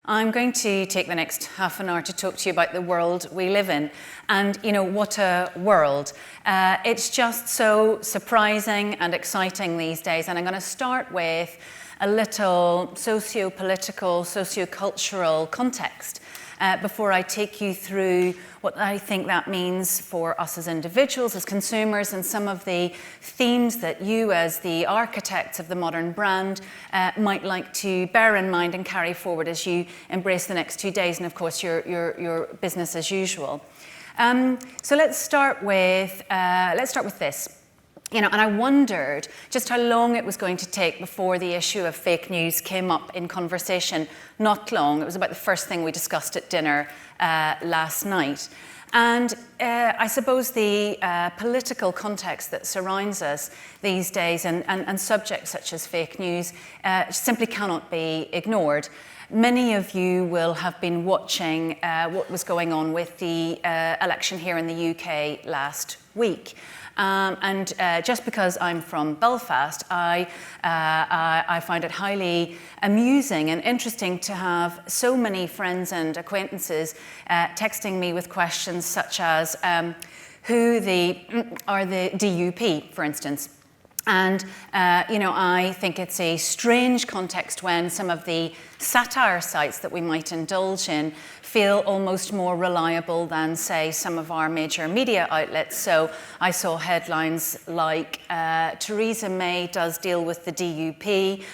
I'm going to take the next half an hour to talk to you about the world we live in. And, what a world. It's just so surprising and exciting these days. And I'm going to start with a little socio-political, socio-cultural context before I take you through what I think that means for us as individuals, as consumers, and some of the themes that you as the architects of the modern brand might like to bear in mind and carry forward as you embrace the next 2 days and, of course, your business as usual. So let's start with this. And I wondered just how long it was going to take before the issue of fake news came up in conversation. Not long. It was about the first thing we discussed at dinner last night. And I suppose the political context that surrounds us these days and subjects such as fake news simply cannot be ignored. Many of you will have been watching what was going on with the election here in the UK last week. And just because I'm from Belfast, I find it highly amusing and interesting to have so many friends and acquaintances texting me with questions such as who are the DUP, for instance. And, I think it's a strange context when some of the satire sites that we might indulge in feel almost more reliable than, say, some of our major media outlets. So I saw headlines like, Theresa May does deal with the DUP,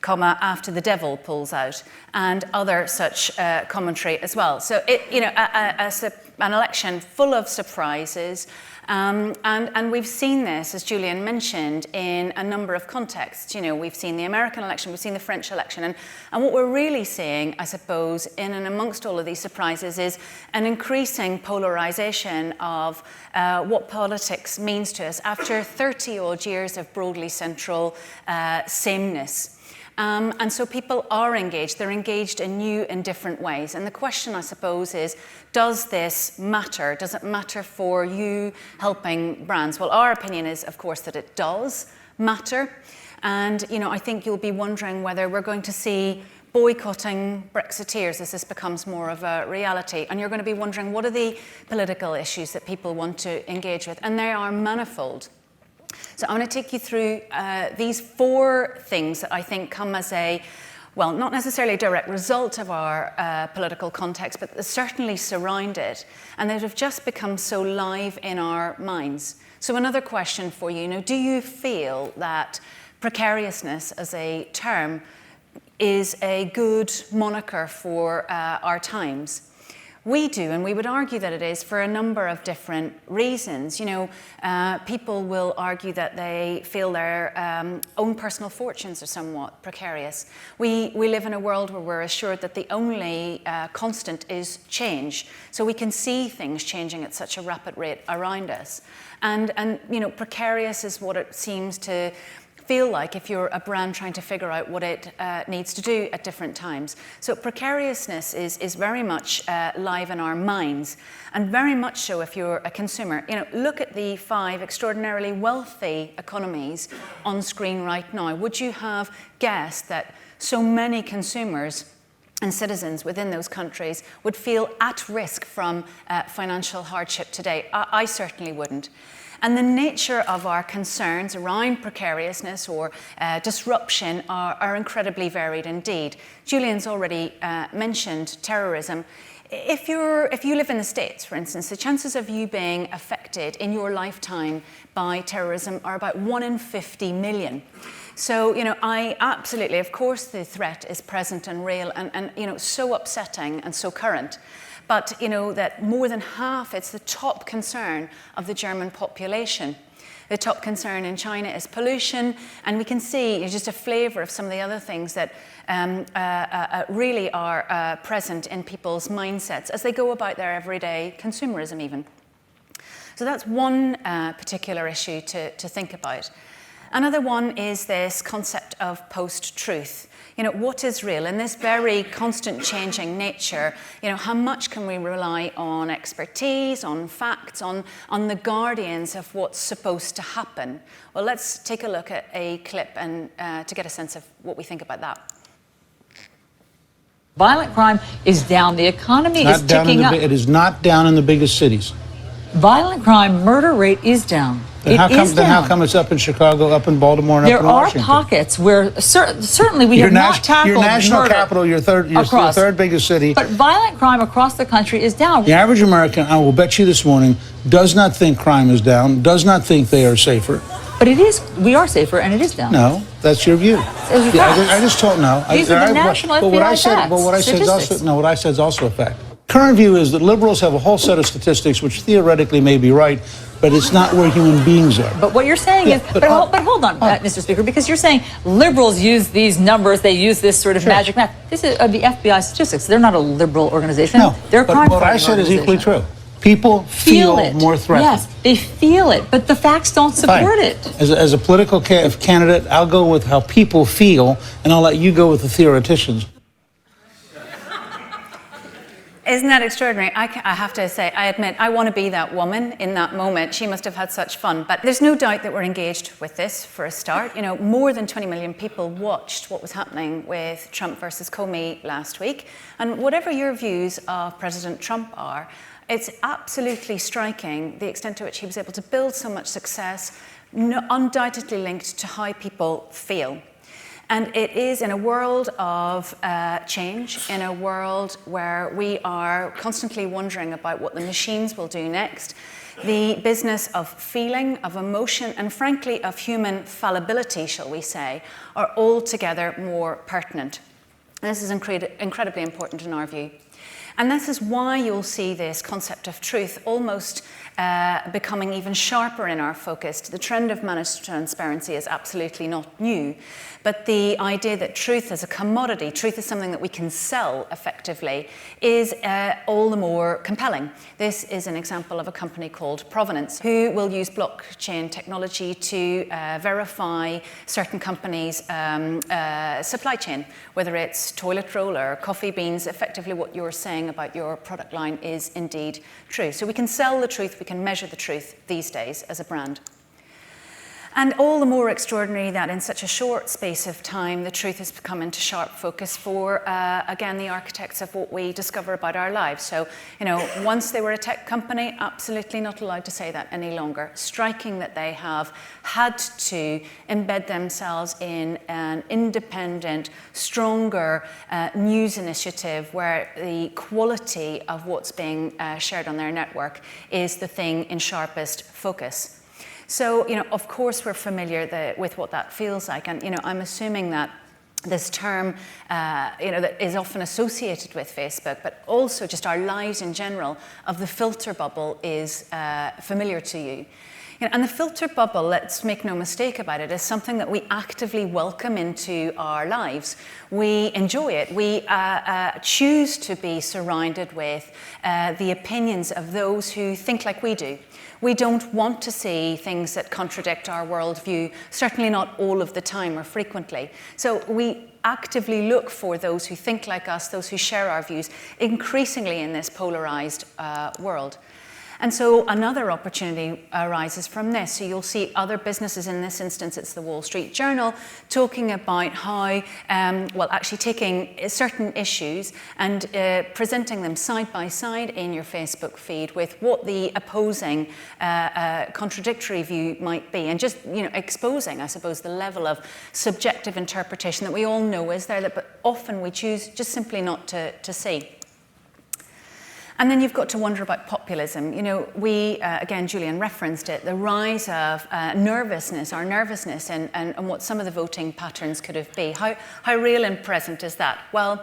after the devil pulls out, and other such commentary as well. So, an election full of surprises. And we've seen this, as Julian mentioned, in a number of contexts. We've seen the American election, we've seen the French election, and what we're really seeing, I suppose, in and amongst all of these surprises is an increasing polarization of what politics means to us after 30-odd years of broadly central sameness. And so people are engaged. They're engaged in new and different ways. And the question, I suppose, is, does this matter? Does it matter for you helping brands? Well, our opinion is, of course, that it does matter. And, I think you'll be wondering whether we're going to see boycotting Brexiteers as this becomes more of a reality. And you're going to be wondering, what are the political issues that people want to engage with? And they are manifold. So I'm going to take you through these 4 things that I think come as not necessarily a direct result of our political context, but that certainly surround it, and that have just become so live in our minds. So another question for you, do you feel that precariousness as a term is a good moniker for our times? We do, and we would argue that it is for a number of different reasons. People will argue that they feel their own personal fortunes are somewhat precarious. We live in a world where we're assured that the only constant is change. So we can see things changing at such a rapid rate around us. And precarious is what it seems to feel like if you're a brand trying to figure out what it needs to do at different times. So precariousness is very much live in our minds, and very much so if you're a consumer. Look at the 5 extraordinarily wealthy economies on screen right now. Would you have guessed that so many consumers and citizens within those countries would feel at risk from financial hardship today? I certainly wouldn't. And the nature of our concerns around precariousness or disruption are incredibly varied indeed. Julian's already mentioned terrorism. If you live in the States, for instance, the chances of you being affected in your lifetime by terrorism are about 1 in 50 million. So, I absolutely, of course, the threat is present and real and so upsetting and so current. But, that more than half, it's the top concern of the German population. The top concern in China is pollution, and we can see just a flavour of some of the other things that really are present in people's mindsets as they go about their everyday consumerism even. So that's one particular issue to think about. Another one is this concept of post-truth. What is real? In this very constant changing nature, how much can we rely on expertise, on facts, on the guardians of what's supposed to happen? Well, let's take a look at a clip and to get a sense of what we think about that. Violent crime is down. The economy is ticking up. It is not down in the biggest cities. Violent crime, murder rate is down. Then how come it's up in Chicago, up in Baltimore, and up in Washington? There are pockets where certainly we have not tackled your national murder capital, your third biggest city. But violent crime across the country is down. The average American, I will bet you this morning, does not think crime is down, does not think they are safer. But it is. We are safer, and it is down. No, that's your view. I just told no. These are the national FBI facts. What I said is also a fact. Current view is that liberals have a whole set of statistics which theoretically may be right, but it's not where human beings are. But what you're saying is, but hold on, Mr. Speaker, because you're saying liberals use these numbers, they use this sort of magic math. This is the FBI statistics. They're not a liberal organization. No, they're a crime but what I said is equally true. People feel more threatened. Yes, they feel it, but the facts don't support it. As a political candidate, I'll go with how people feel, and I'll let you go with the theoreticians. Isn't that extraordinary? I have to say, I admit, I want to be that woman in that moment. She must have had such fun. But there's no doubt that we're engaged with this for a start. You know, more than 20 million people watched what was happening with Trump versus Comey last week. And whatever your views of President Trump are, it's absolutely striking the extent to which he was able to build so much success, undoubtedly linked to how people feel. And it is in a world of change, in a world where we are constantly wondering about what the machines will do next, the business of feeling, of emotion, and frankly of human fallibility, shall we say, are altogether more pertinent. And this is incredibly important in our view. And this is why you'll see this concept of truth almost becoming even sharper in our focus. The trend of managed transparency is absolutely not new, but the idea that truth is a commodity, truth is something that we can sell effectively, is all the more compelling. This is an example of a company called Provenance, who will use blockchain technology to verify certain companies' supply chain, whether it's toilet roll or coffee beans. Effectively what you're saying about your product line is indeed true. So we can sell the truth, we can measure the truth these days as a brand. And all the more extraordinary that in such a short space of time, the truth has come into sharp focus for, again, the architects of what we discover about our lives. So, you know, once they were a tech company, absolutely not allowed to say that any longer. Striking that they have had to embed themselves in an independent, stronger news initiative where the quality of what's being shared on their network is the thing in sharpest focus. So, you know, of course we're familiar with what that feels like. And, you know, I'm assuming that this term, you know, that is often associated with Facebook, but also just our lives in general, of the filter bubble is familiar to you. You know, and the filter bubble, let's make no mistake about it, is something that we actively welcome into our lives. We enjoy it. We choose to be surrounded with the opinions of those who think like we do. We don't want to see things that contradict our worldview, certainly not all of the time or frequently. So we actively look for those who think like us, those who share our views, increasingly in this polarized world. And so another opportunity arises from this. So you'll see other businesses, in this instance it's the Wall Street Journal, talking about how, well, actually taking certain issues and presenting them side by side in your Facebook feed with what the opposing contradictory view might be, and just, you know, exposing, I suppose, the level of subjective interpretation that we all know is there, but often we choose just simply not to see. And then you've got to wonder about populism. You know, we, again, Julian referenced it, the rise of nervousness, our nervousness, and what some of the voting patterns could have been. How real and present is that? Well,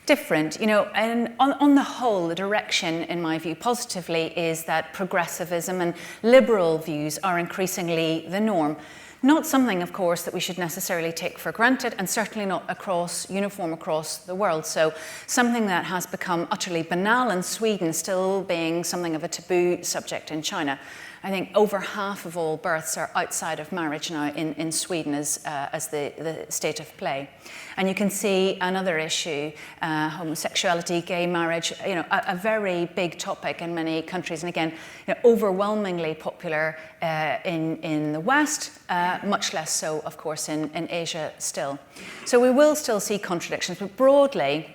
different. You know, and on the whole, the direction, in my view, positively, is that progressivism and liberal views are increasingly the norm. Not something, of course, that we should necessarily take for granted, and certainly not uniform across the world. So something that has become utterly banal in Sweden, still being something of a taboo subject in China. I think over half of all births are outside of marriage now in Sweden as the state of play. And you can see another issue, homosexuality, gay marriage, you know, a very big topic in many countries. And again, you know, overwhelmingly popular in the West, much less so, of course, in Asia still. So we will still see contradictions, but broadly,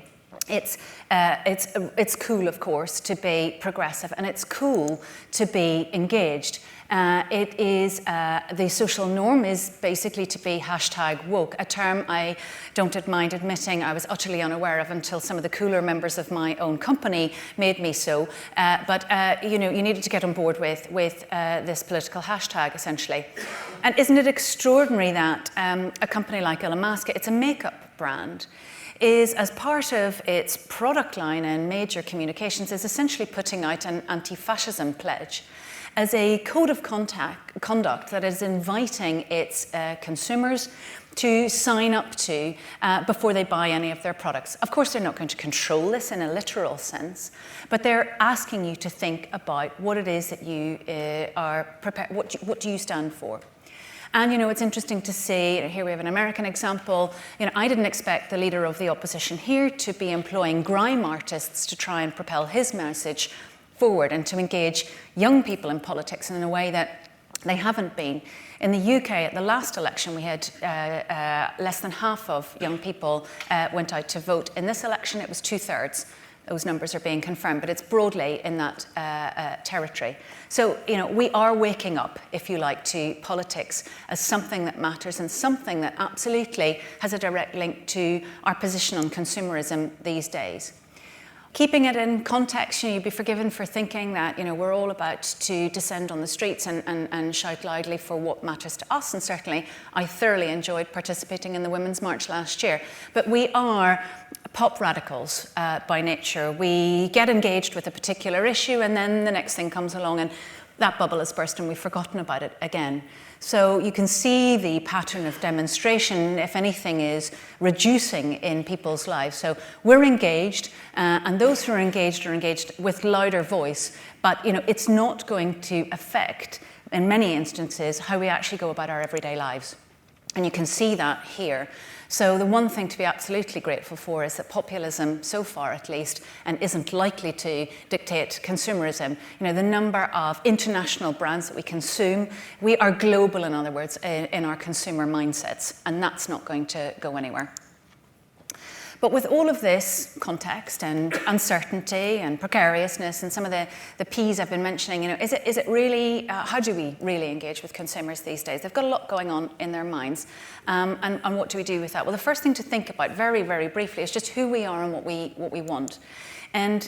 It's cool, of course, to be progressive, and it's cool to be engaged. The social norm is basically to be #woke, a term I don't mind admitting I was utterly unaware of until some of the cooler members of my own company made me so. But you needed to get on board with this political hashtag, essentially. And isn't it extraordinary that a company like Illamasqua, it's a makeup brand, is, as part of its product line and major communications, is essentially putting out an anti-fascism pledge as a code of conduct that is inviting its consumers to sign up to before they buy any of their products. Of course, they're not going to control this in a literal sense, but they're asking you to think about what it is that you are prepared, what do you stand for? And, it's interesting to see, here we have an American example. I didn't expect the leader of the opposition here to be employing grime artists to try and propel his message forward and to engage young people in politics in a way that they haven't been. In the UK, at the last election, we had less than half of young people went out to vote. In this election, it was 2/3. Those numbers are being confirmed, but it's broadly in that territory. So, we are waking up, if you like, to politics as something that matters and something that absolutely has a direct link to our position on consumerism these days. Keeping it in context, you'd be forgiven for thinking that, we're all about to descend on the streets and shout loudly for what matters to us. And certainly, I thoroughly enjoyed participating in the Women's March last year. But we are pop radicals by nature. We get engaged with a particular issue, and then the next thing comes along, and that bubble has burst, and we've forgotten about it again. So you can see the pattern of demonstration, if anything, is reducing in people's lives. So we're engaged, and those who are engaged with louder voice, but it's not going to affect, in many instances, how we actually go about our everyday lives. And you can see that here. So the one thing to be absolutely grateful for is that populism, so far at least, and isn't likely to dictate consumerism. The number of international brands that we consume, we are global, in other words, in our consumer mindsets, and that's not going to go anywhere. But with all of this context and uncertainty and precariousness and some of the P's I've been mentioning, is it really, how do we really engage with consumers these days? They've got a lot going on in their minds. And what do we do with that? Well, the first thing to think about very, very briefly is just who we are and what we want. And,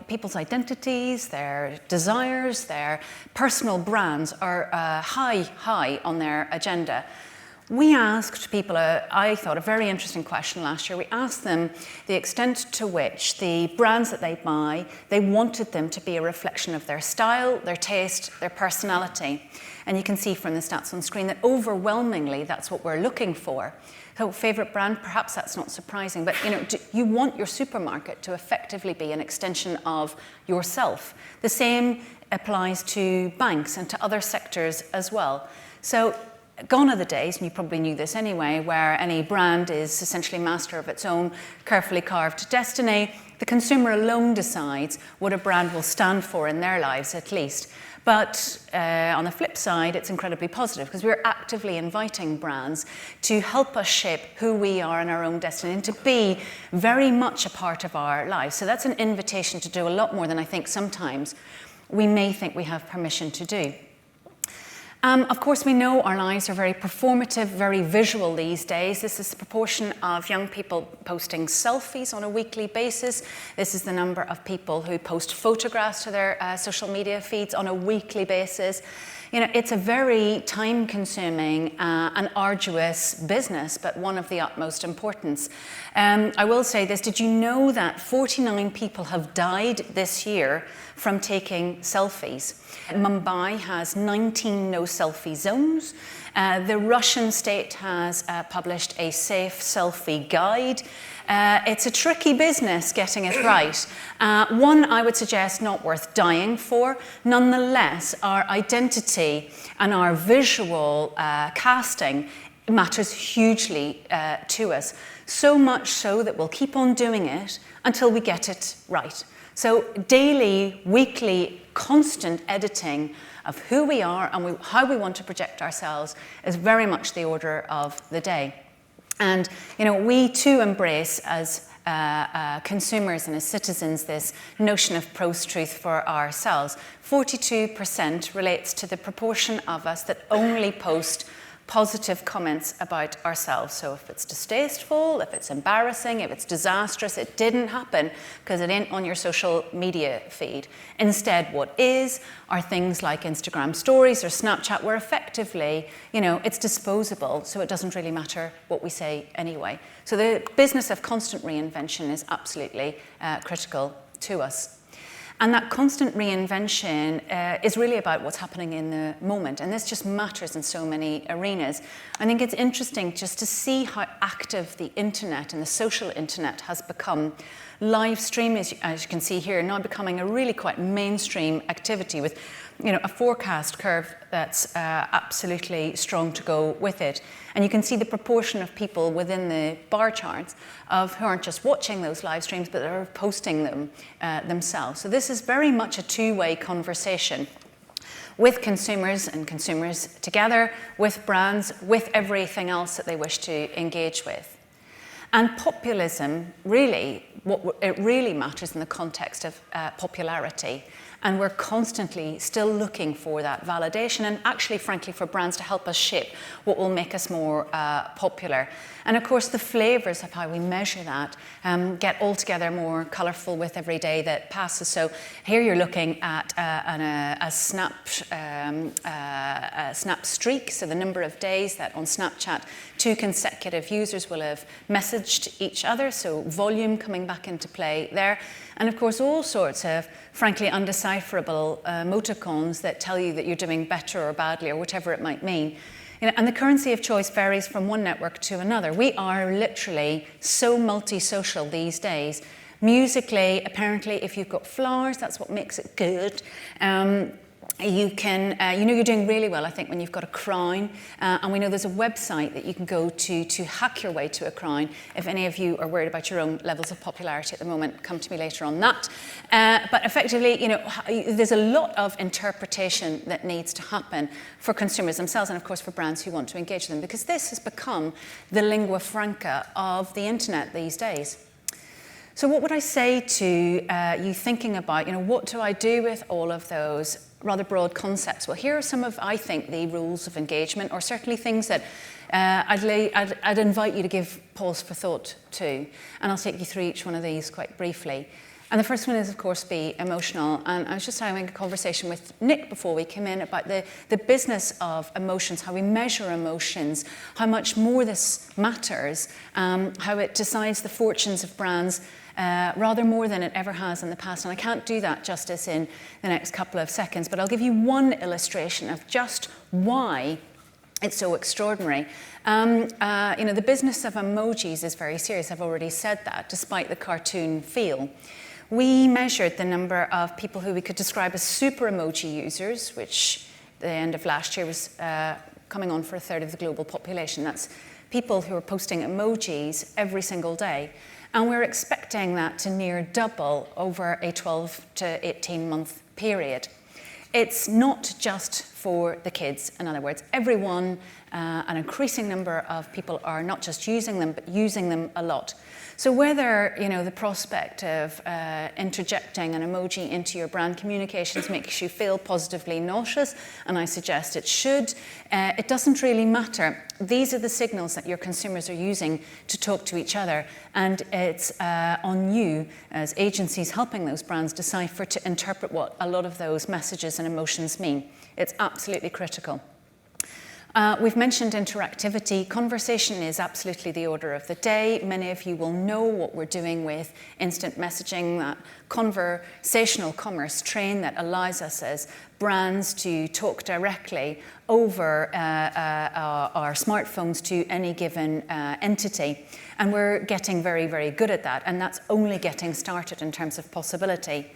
people's identities, their desires, their personal brands are high on their agenda. We asked people, I thought, a very interesting question last year. We asked them the extent to which the brands that they buy, they wanted them to be a reflection of their style, their taste, their personality. And you can see from the stats on screen that overwhelmingly that's what we're looking for. So favourite brand, perhaps that's not surprising, but you want your supermarket to effectively be an extension of yourself. The same applies to banks and to other sectors as well. So gone are the days, and you probably knew this anyway, where any brand is essentially master of its own carefully carved destiny. The consumer alone decides what a brand will stand for in their lives, at least. But on the flip side, it's incredibly positive because we're actively inviting brands to help us shape who we are in our own destiny and to be very much a part of our lives. So that's an invitation to do a lot more than I think sometimes we may think we have permission to do. Of course, we know our lives are very performative, very visual these days. This is the proportion of young people posting selfies on a weekly basis. This is the number of people who post photographs to their social media feeds on a weekly basis. It's a very time-consuming and arduous business, but one of the utmost importance. I will say this, did you know that 49 people have died this year from taking selfies? Mumbai has 19 no-selfie zones. The Russian state has published a safe selfie guide. It's a tricky business getting it right. One I would suggest not worth dying for. Nonetheless, our identity and our visual casting matters hugely to us. So much so that we'll keep on doing it until we get it right. So daily, weekly, constant editing of who we are and how we want to project ourselves is very much the order of the day. And, we too embrace, as consumers and as citizens this notion of post-truth for ourselves. 42% relates to the proportion of us that only post positive comments about ourselves. So if it's distasteful, if it's embarrassing, if it's disastrous, it didn't happen because it ain't on your social media feed. Instead, what is are things like Instagram stories or Snapchat, where effectively, it's disposable, so it doesn't really matter what we say anyway. So the business of constant reinvention is absolutely critical to us. And that constant reinvention is really about what's happening in the moment. And this just matters in so many arenas. I think it's interesting just to see how active the internet and the social internet has become. Live stream, as you can see here, now becoming a really quite mainstream activity with a forecast curve that's absolutely strong to go with it. And you can see the proportion of people within the bar charts who aren't just watching those live streams, but are posting them themselves. So this is very much a two-way conversation with consumers and consumers together, with brands, with everything else that they wish to engage with. And populism, really, it really matters in the context of popularity. And we're constantly still looking for that validation and actually, frankly, for brands to help us shape what will make us more popular. And of course, the flavors of how we measure that get altogether more colorful with every day that passes. So here you're looking at a snap streak, so the number of days that on Snapchat 2 consecutive users will have messaged each other, so volume coming back into play there. And of course, all sorts of, frankly, undecipherable emoticons that tell you that you're doing better or badly or whatever it might mean. And the currency of choice varies from one network to another. We are literally so multi-social these days. Musically, apparently, if you've got flowers, that's what makes it good. You can, you're doing really well, I think, when you've got a crown. And we know there's a website that you can go to hack your way to a crown. If any of you are worried about your own levels of popularity at the moment, come to me later on that. But effectively, there's a lot of interpretation that needs to happen for consumers themselves and, of course, for brands who want to engage them, because this has become the lingua franca of the internet these days. So what would I say to you thinking about, what do I do with all of those rather broad concepts? Well, here are some of, I think, the rules of engagement, or certainly things that I'd invite you to give pause for thought to. And I'll take you through each one of these quite briefly. And the first one is, of course, be emotional. And I was just having a conversation with Nick before we came in about the business of emotions, how we measure emotions, how much more this matters, how it decides the fortunes of brands rather more than it ever has in the past. And I can't do that justice in the next couple of seconds, but I'll give you one illustration of just why it's so extraordinary. The business of emojis is very serious. I've already said that, despite the cartoon feel. We measured the number of people who we could describe as super emoji users, which at the end of last year was coming on for a third of the global population. That's people who are posting emojis every single day. And we're expecting that to near double over a 12 to 18 month period. It's not just for the kids, in other words. Everyone, an increasing number of people are not just using them, but using them a lot. So whether, the prospect of interjecting an emoji into your brand communications makes you feel positively nauseous, and I suggest it should, it doesn't really matter. These are the signals that your consumers are using to talk to each other, and it's on you as agencies helping those brands decipher to interpret what a lot of those messages and emotions mean. It's absolutely critical. We've mentioned interactivity. Conversation is absolutely the order of the day. Many of you will know what we're doing with instant messaging, that conversational commerce train that allows us as brands to talk directly over our smartphones to any given entity. And we're getting very, very good at that. And that's only getting started in terms of possibility.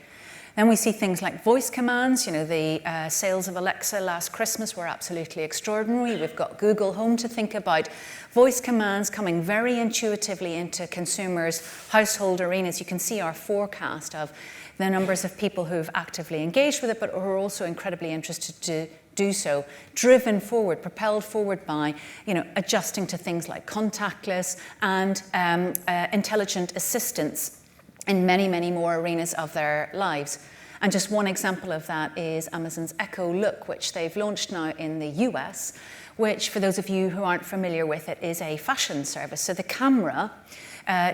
Then we see things like voice commands. The sales of Alexa last Christmas were absolutely extraordinary. We've got Google Home to think about. Voice commands coming very intuitively into consumers' household arenas. You can see our forecast of the numbers of people who've actively engaged with it, but who are also incredibly interested to do so, driven forward, propelled forward by, adjusting to things like contactless and intelligent assistance in many, many more arenas of their lives. And just one example of that is Amazon's Echo Look, which they've launched now in the US, which, for those of you who aren't familiar with it, is a fashion service. So the camera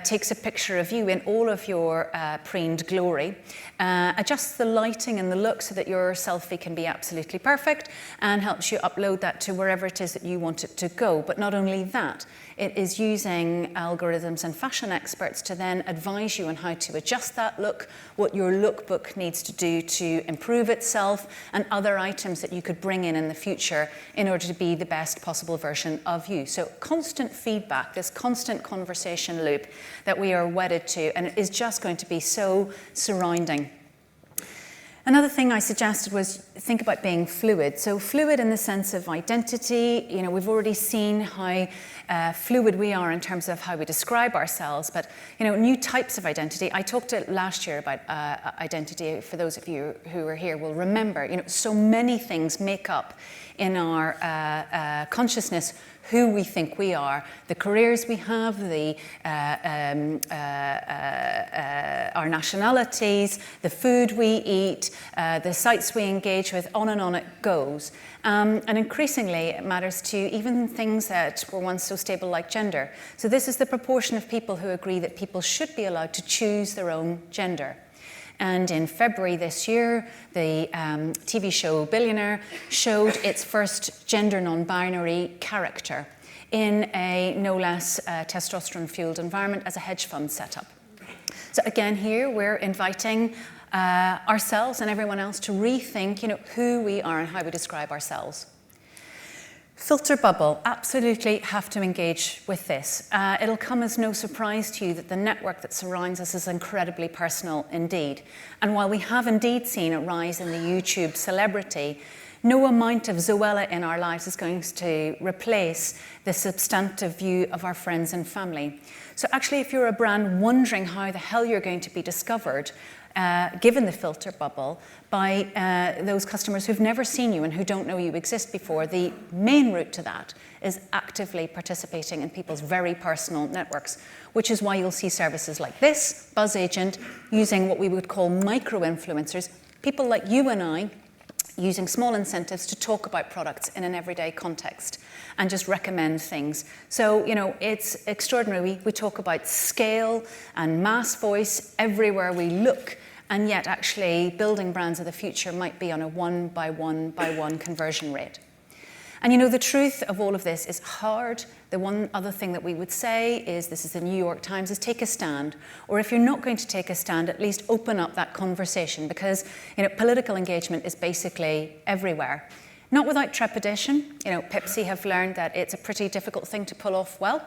takes a picture of you in all of your preened glory, adjusts the lighting and the look so that your selfie can be absolutely perfect, and helps you upload that to wherever it is that you want it to go. But not only that, it is using algorithms and fashion experts to then advise you on how to adjust that look, what your lookbook needs to do to improve itself, and other items that you could bring in the future in order to be the best possible version of you. So constant feedback, this constant conversation loop that we are wedded to, and it is just going to be so surrounding. Another thing I suggested was think about being fluid. So fluid in the sense of identity. We've already seen how fluid we are in terms of how we describe ourselves, but new types of identity. I talked last year about identity. For those of you who are here will remember, so many things make up in our consciousness who we think we are, the careers we have, our nationalities, the food we eat, the sites we engage with, on and on it goes. And increasingly, it matters to even things that were once so stable like gender. So this is the proportion of people who agree that people should be allowed to choose their own gender. And in February this year, the TV show Billionaire showed its first gender non-binary character in a no less testosterone-fueled environment as a hedge fund setup. So again, here we're inviting ourselves and everyone else to rethink, who we are and how we describe ourselves. Filter bubble, absolutely have to engage with this. It'll come as no surprise to you that the network that surrounds us is incredibly personal indeed. And while we have indeed seen a rise in the YouTube celebrity, no amount of Zoella in our lives is going to replace the substantive view of our friends and family. So actually, if you're a brand wondering how the hell you're going to be discovered, given the filter bubble, by those customers who've never seen you and who don't know you exist before, the main route to that is actively participating in people's very personal networks, which is why you'll see services like this, Buzz Agent, using what we would call micro-influencers, people like you and I, using small incentives to talk about products in an everyday context and just recommend things. So, it's extraordinary. We talk about scale and mass voice everywhere we look, and yet actually building brands of the future might be on a one by one conversion rate. And the truth of all of this is hard. The one other thing that we would say is, this is the New York Times, is take a stand. Or if you're not going to take a stand, at least open up that conversation, because political engagement is basically everywhere. Not without trepidation. Pepsi have learned that it's a pretty difficult thing to pull off well.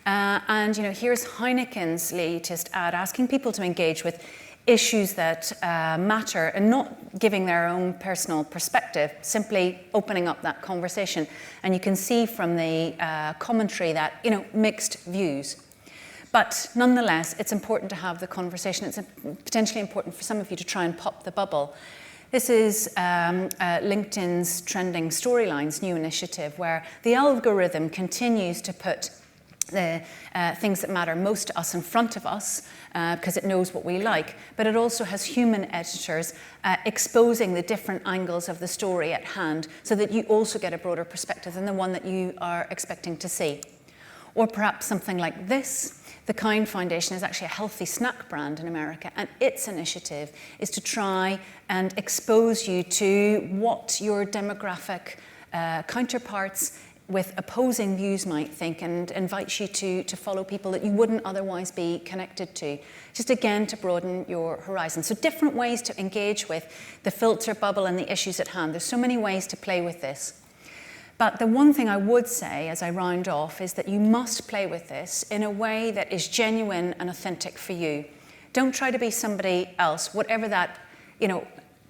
And here's Heineken's latest ad asking people to engage with issues that matter and not giving their own personal perspective, simply opening up that conversation. And you can see from the commentary that, mixed views. But nonetheless, it's important to have the conversation. It's potentially important for some of you to try and pop the bubble. This is LinkedIn's Trending Storylines new initiative, where the algorithm continues to put the things that matter most to us in front of us, because it knows what we like, but it also has human editors exposing the different angles of the story at hand, so that you also get a broader perspective than the one that you are expecting to see. Or perhaps something like this. The Kind Foundation is actually a healthy snack brand in America, and its initiative is to try and expose you to what your demographic counterparts with opposing views might think, and invites you to follow people that you wouldn't otherwise be connected to, just again to broaden your horizon. So different ways to engage with the filter bubble and the issues at hand. There's so many ways to play with this. But the one thing I would say as I round off is that you must play with this in a way that is genuine and authentic for you. Don't try to be somebody else, whatever that,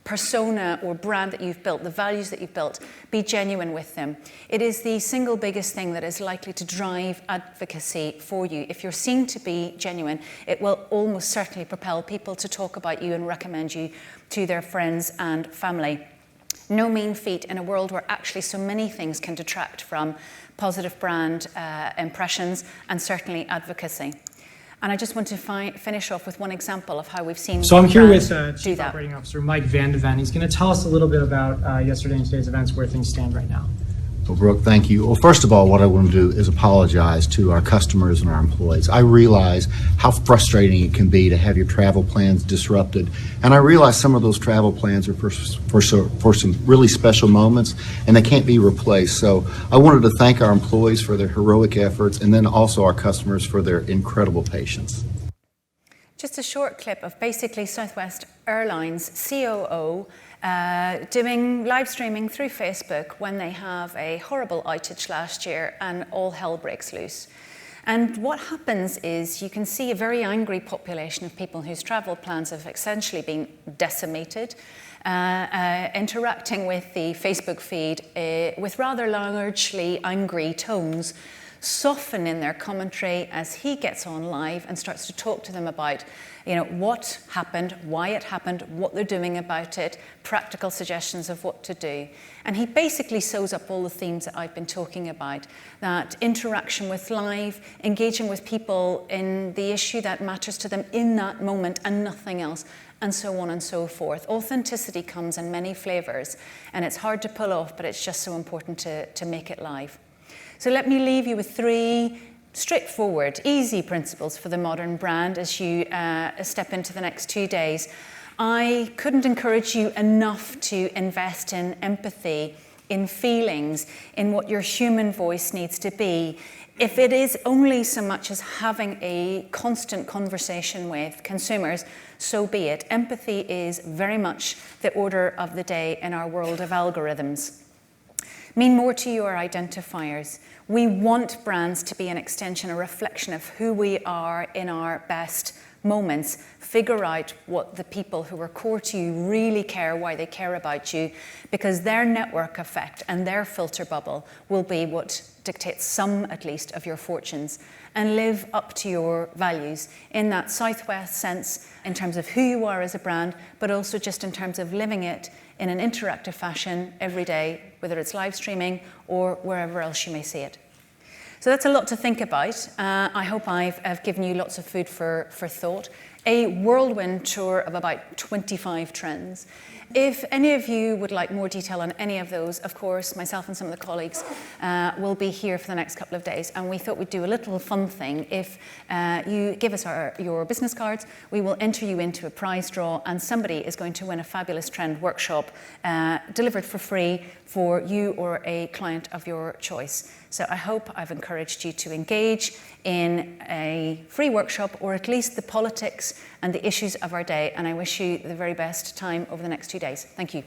persona or brand that you've built, the values that you've built, be genuine with them. It is the single biggest thing that is likely to drive advocacy for you. If you're seen to be genuine, it will almost certainly propel people to talk about you and recommend you to their friends and family. No mean feat in a world where actually so many things can detract from positive brand impressions and certainly advocacy. And I just want to finish off with one example of how we've seen. So I'm here with Chief Operating Officer Mike Van de Ven. He's going to tell us a little bit about yesterday and today's events, where things stand right now. Well, Brooke, thank you. Well, first of all, what I want to do is apologize to our customers and our employees. I realize how frustrating it can be to have your travel plans disrupted, and I realize some of those travel plans are for some really special moments, and they can't be replaced. So I wanted to thank our employees for their heroic efforts, and then also our customers for their incredible patience. Just a short clip of basically Southwest Airlines COO doing live streaming through Facebook when they have a horrible outage last year and all hell breaks loose. And what happens is you can see a very angry population of people whose travel plans have essentially been decimated, interacting with the Facebook feed with rather largely angry tones, soften in their commentary as he gets on live and starts to talk to them about, what happened, why it happened, what they're doing about it, practical suggestions of what to do. And he basically sews up all the themes that I've been talking about, that interaction with live, engaging with people in the issue that matters to them in that moment and nothing else, and so on and so forth. Authenticity comes in many flavors, and it's hard to pull off, but it's just so important to make it live. So let me leave you with 3 straightforward, easy principles for the modern brand as you step into the next 2 days. I couldn't encourage you enough to invest in empathy, in feelings, in what your human voice needs to be. If it is only so much as having a constant conversation with consumers, so be it. Empathy is very much the order of the day in our world of algorithms. Mean more to your identifiers. We want brands to be an extension, a reflection of who we are in our best moments. Figure out what the people who are core to you really care, why they care about you, because their network effect and their filter bubble will be what dictates some, at least, of your fortunes. And live up to your values in that Southwest sense, in terms of who you are as a brand, but also just in terms of living it in an interactive fashion every day, whether it's live streaming or wherever else you may see it. So that's a lot to think about. I hope I've given you lots of food for thought. A whirlwind tour of about 25 trends. If any of you would like more detail on any of those, of course, myself and some of the colleagues will be here for the next couple of days. And we thought we'd do a little fun thing. If you give us your business cards, we will enter you into a prize draw, and somebody is going to win a fabulous trend workshop delivered for free for you or a client of your choice. So I hope I've encouraged you to engage in a free workshop, or at least the politics and the issues of our day. And I wish you the very best time over the next 2 days. Thank you.